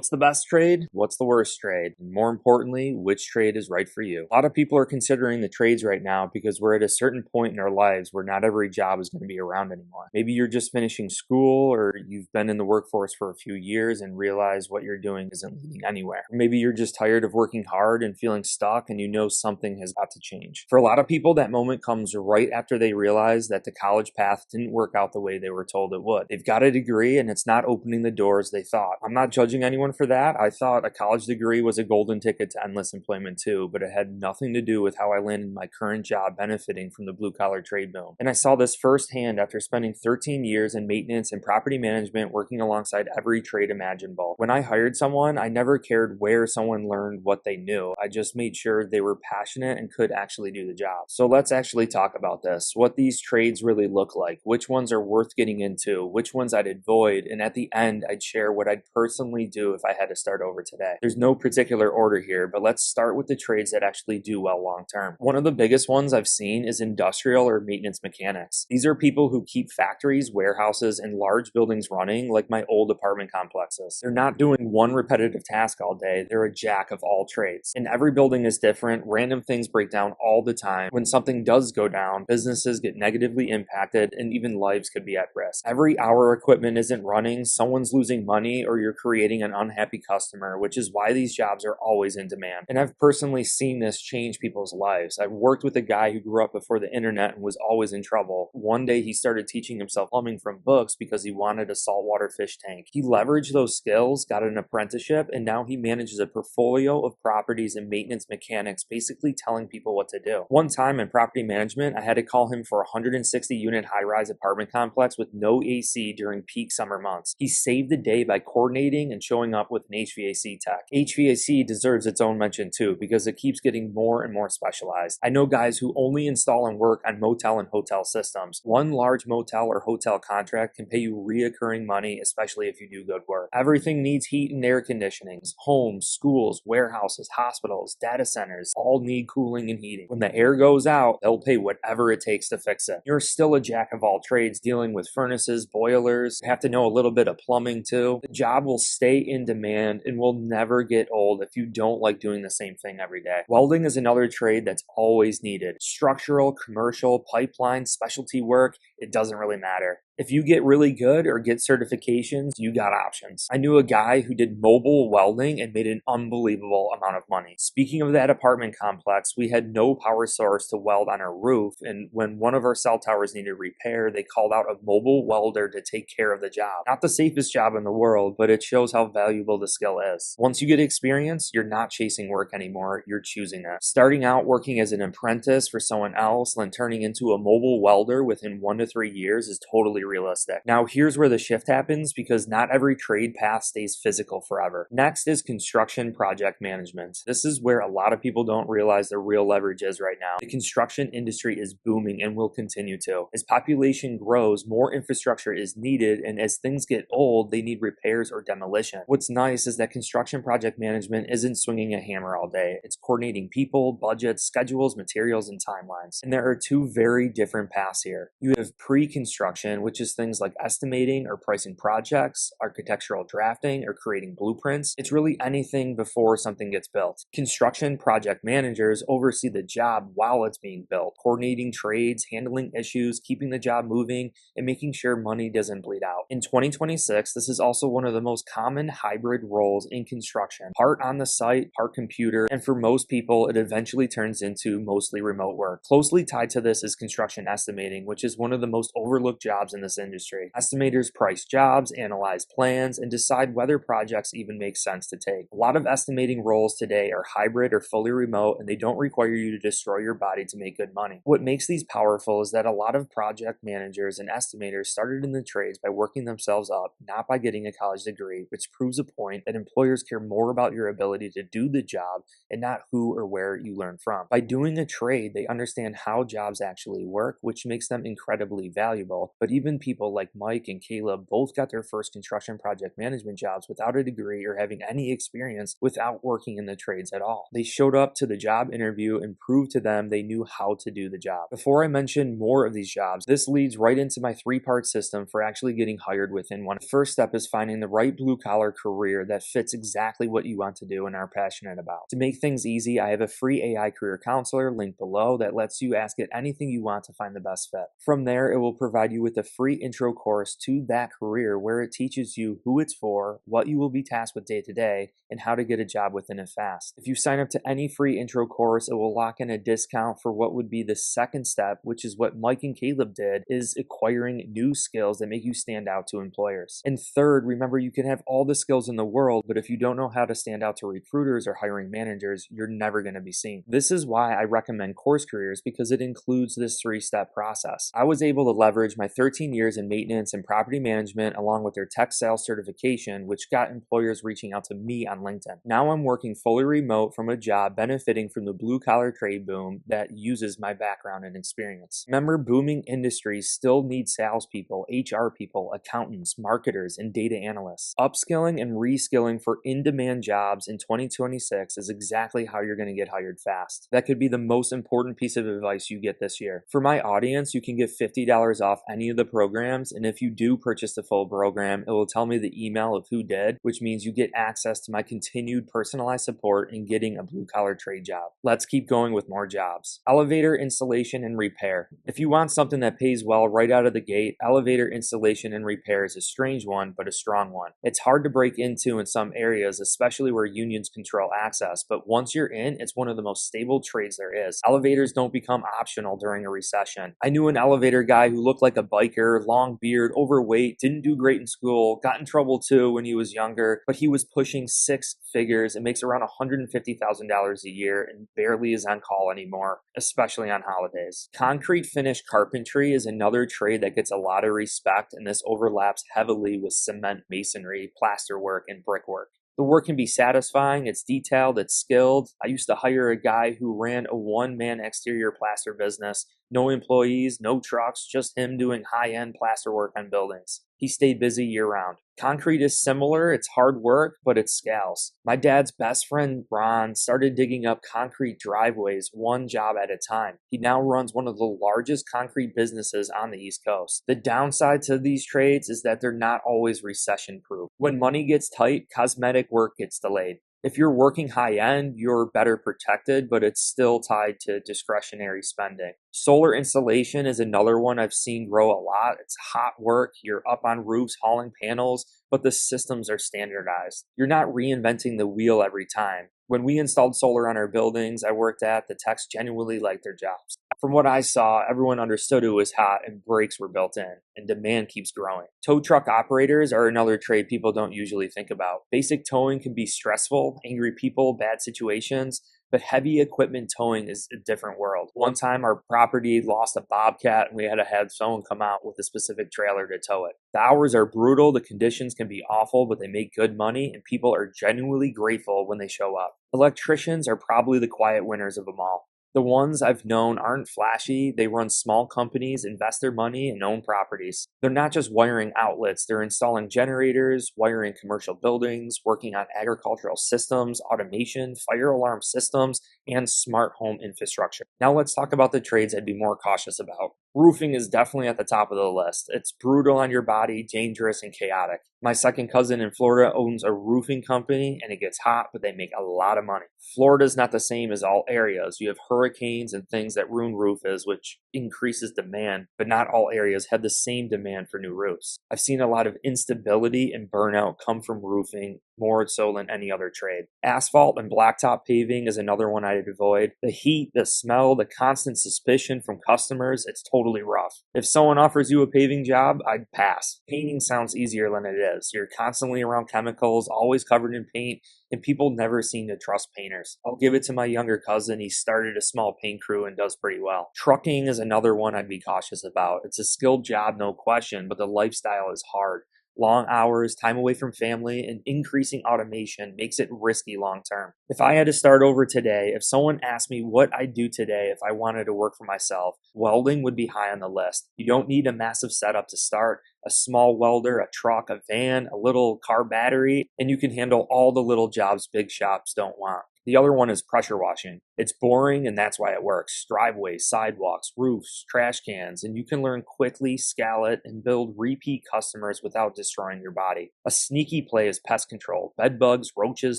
What's the best trade? What's the worst trade? And more importantly, which trade is right for you? A lot of people are considering the trades right now because we're at a certain point in our lives where not every job is going to be around anymore. Maybe you're just finishing school, or you've been in the workforce for a few years and realize what you're doing isn't leading anywhere. Or maybe you're just tired of working hard and feeling stuck and you know something has got to change. For a lot of people, that moment comes right after they realize that the college path didn't work out the way they were told it would. They've got a degree and it's not opening the doors they thought. I'm not judging anyone for that. I thought a college degree was a golden ticket to endless employment too, but it had nothing to do with how I landed my current job benefiting from the blue-collar trade boom. And I saw this firsthand after spending 13 years in maintenance and property management working alongside every trade imaginable. When I hired someone, I never cared where someone learned what they knew. I just made sure they were passionate and could actually do the job. So let's actually talk about this, what these trades really look like, which ones are worth getting into, which ones I'd avoid, and at the end, I'd share what I'd personally do if I had to start over today. There's no particular order here, but let's start with the trades that actually do well long term. One of the biggest ones I've seen is industrial or maintenance mechanics. These are people who keep factories, warehouses, and large buildings running like my old apartment complexes. They're not doing one repetitive task all day, they're a jack of all trades. And every building is different, random things break down all the time. When something does go down, businesses get negatively impacted and even lives could be at risk. Every hour equipment isn't running, someone's losing money, or you're creating an unhappy customer, which is why these jobs are always in demand. And I've personally seen this change people's lives. I've worked with a guy who grew up before the internet and was always in trouble. One day he started teaching himself plumbing from books because he wanted a saltwater fish tank. He leveraged those skills, got an apprenticeship, and now he manages a portfolio of properties and maintenance mechanics, basically telling people what to do. One time in property management, I had to call him for a 160 unit high-rise apartment complex with no AC during peak summer months. He saved the day by coordinating and showing up with an HVAC tech. HVAC deserves its own mention too, because it keeps getting more and more specialized. I know guys who only install and work on motel and hotel systems. One large motel or hotel contract can pay you reoccurring money, especially if you do good work. Everything needs heat and air conditionings. Homes, schools, warehouses, hospitals, data centers all need cooling and heating. When the air goes out, they'll pay whatever it takes to fix it. You're still a jack of all trades dealing with furnaces, boilers. You have to know a little bit of plumbing too. The job will stay in demand and will never get old if you don't like doing the same thing every day. Welding is another trade that's always needed. Structural, commercial, pipeline, specialty work, it doesn't really matter. If you get really good or get certifications, you got options. I knew a guy who did mobile welding and made an unbelievable amount of money. Speaking of that apartment complex, we had no power source to weld on our roof, and when one of our cell towers needed repair, they called out a mobile welder to take care of the job. Not the safest job in the world, but it shows how valuable the skill is. Once you get experience, you're not chasing work anymore, you're choosing it. Starting out working as an apprentice for someone else, then turning into a mobile welder within 1 to 3 years is totally realistic. Now here's where the shift happens, because not every trade path stays physical forever. Next is construction project management. This is where a lot of people don't realize the real leverage is right now. The construction industry is booming and will continue to. As population grows, more infrastructure is needed, and as things get old, they need repairs or demolition. What's nice is that construction project management isn't swinging a hammer all day. It's coordinating people, budgets, schedules, materials, and timelines. And there are two very different paths here. You have pre-construction, which is things like estimating or pricing projects, architectural drafting, or creating blueprints. It's really anything before something gets built. Construction project managers oversee the job while it's being built, coordinating trades, handling issues, keeping the job moving, and making sure money doesn't bleed out. In 2026, this is also one of the most common hybrid roles in construction. Part on the site, part computer, and for most people, it eventually turns into mostly remote work. Closely tied to this is construction estimating, which is one of the most overlooked jobs in this industry. Estimators price jobs, analyze plans, and decide whether projects even make sense to take. A lot of estimating roles today are hybrid or fully remote, and they don't require you to destroy your body to make good money. What makes these powerful is that a lot of project managers and estimators started in the trades by working themselves up, not by getting a college degree, which proves a point that employers care more about your ability to do the job and not who or where you learn from. By doing a trade, they understand how jobs actually work, which makes them incredibly valuable. But even Even people like Mike and Caleb both got their first construction project management jobs without a degree or having any experience without working in the trades at all. They showed up to the job interview and proved to them they knew how to do the job. Before I mention more of these jobs, this leads right into my three-part system for actually getting hired within one. The first step is finding the right blue-collar career that fits exactly what you want to do and are passionate about. To make things easy, I have a free AI career counselor linked below that lets you ask it anything you want to find the best fit. From there, it will provide you with a free intro course to that career where it teaches you who it's for, what you will be tasked with day to day, and how to get a job within it fast. If you sign up to any free intro course, it will lock in a discount for what would be the second step, which is what Mike and Caleb did, is acquiring new skills that make you stand out to employers. And third, remember you can have all the skills in the world, but if you don't know how to stand out to recruiters or hiring managers, you're never going to be seen. This is why I recommend Course Careers, because it includes this three-step process. I was able to leverage my 13 years in maintenance and property management along with their tech sales certification, which got employers reaching out to me on LinkedIn. Now I'm working fully remote from a job benefiting from the blue-collar trade boom that uses my background and experience. Remember, booming industries still need salespeople, HR people, accountants, marketers, and data analysts. Upskilling and reskilling for in-demand jobs in 2026 is exactly how you're going to get hired fast. That could be the most important piece of advice you get this year. For my audience, you can get $50 off any of the programs, and if you do purchase the full program, it will tell me the email of who did, which means you get access to my continued personalized support in getting a blue-collar trade job. Let's keep going with more jobs. Elevator installation and repair. If you want something that pays well right out of the gate, elevator installation and repair is a strange one, but a strong one. It's hard to break into in some areas, especially where unions control access, but once you're in, it's one of the most stable trades there is. Elevators don't become optional during a recession. I knew an elevator guy who looked like a biker, long beard, overweight, didn't do great in school, got in trouble too when he was younger, but he was pushing six figures and makes around $150,000 a year and barely is on call anymore, especially on holidays. Concrete finish carpentry is another trade that gets a lot of respect, and this overlaps heavily with cement masonry, plasterwork, and brickwork. The work can be satisfying, it's detailed, it's skilled. I used to hire a guy who ran a one-man exterior plaster business. No employees, no trucks, just him doing high-end plasterwork on buildings. He stayed busy year-round. Concrete is similar, it's hard work, but it scales. My dad's best friend, Ron, started digging up concrete driveways one job at a time. He now runs one of the largest concrete businesses on the East Coast. The downside to these trades is that they're not always recession-proof. When money gets tight, cosmetic work gets delayed. If you're working high end, you're better protected, but it's still tied to discretionary spending. Solar installation is another one I've seen grow a lot. It's hot work. You're up on roofs hauling panels, but the systems are standardized. You're not reinventing the wheel every time. When we installed solar on our buildings I worked at, the techs genuinely liked their jobs. From what I saw, everyone understood it was hot and brakes were built in, and demand keeps growing. Tow truck operators are another trade people don't usually think about. Basic towing can be stressful, angry people, bad situations, but heavy equipment towing is a different world. One time our property lost a bobcat and we had to have someone come out with a specific trailer to tow it. The hours are brutal, the conditions can be awful, but they make good money and people are genuinely grateful when they show up. Electricians are probably the quiet winners of them all. The ones I've known aren't flashy, they run small companies, invest their money, and own properties. They're not just wiring outlets, they're installing generators, wiring commercial buildings, working on agricultural systems, automation, fire alarm systems, and smart home infrastructure. Now let's talk about the trades I'd be more cautious about. Roofing is definitely at the top of the list. It's brutal on your body, dangerous, and chaotic. My second cousin in Florida owns a roofing company and it gets hot, but they make a lot of money. Florida's not the same as all areas. You have hurricanes and things that ruin roofs, which increases demand, but not all areas have the same demand for new roofs. I've seen a lot of instability and burnout come from roofing, more so than any other trade. Asphalt and blacktop paving is another one I'd avoid. The heat, the smell, the constant suspicion from customers, it's totally rough. If someone offers you a paving job, I'd pass. Painting sounds easier than it is. You're constantly around chemicals, always covered in paint, and people never seem to trust painters. I'll give it to my younger cousin. He started a small paint crew and does pretty well. Trucking is another one I'd be cautious about. It's a skilled job, no question, but the lifestyle is hard. Long hours, time away from family, and increasing automation makes it risky long term. If I had to start over today, if someone asked me what I'd do today if I wanted to work for myself, welding would be high on the list. You don't need a massive setup to start. A small welder, a truck, a van, a little car battery, and you can handle all the little jobs big shops don't want. The other one is pressure washing. It's boring and that's why it works. Driveways, sidewalks, roofs, trash cans, and you can learn quickly, scale it, and build repeat customers without destroying your body. A sneaky play is pest control. Bed bugs, roaches,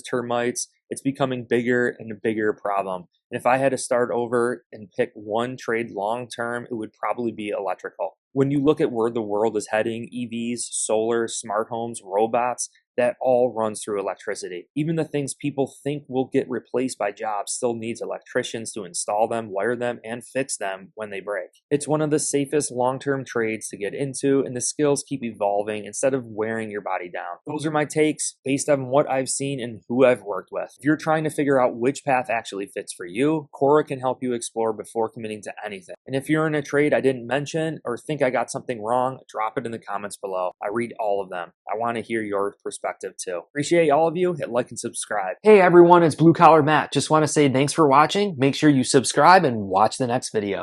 termites. It's becoming bigger and a bigger problem. And if I had to start over and pick one trade long term, it would probably be electrical. When you look at where the world is heading, EVs, solar, smart homes, robots, that all runs through electricity. Even the things people think will get replaced by jobs still needs electricians to install them, wire them, and fix them when they break. It's one of the safest long-term trades to get into, and the skills keep evolving instead of wearing your body down. Those are my takes based on what I've seen and who I've worked with. If you're trying to figure out which path actually fits for you, Cora can help you explore before committing to anything. And if you're in a trade I didn't mention or think I got something wrong, drop it in the comments below. I read all of them. I want to hear your perspective too. Appreciate all of you. Hit like and subscribe. Hey everyone, it's Blue Collar Matt. Just want to say thanks for watching. Make sure you subscribe and watch the next video.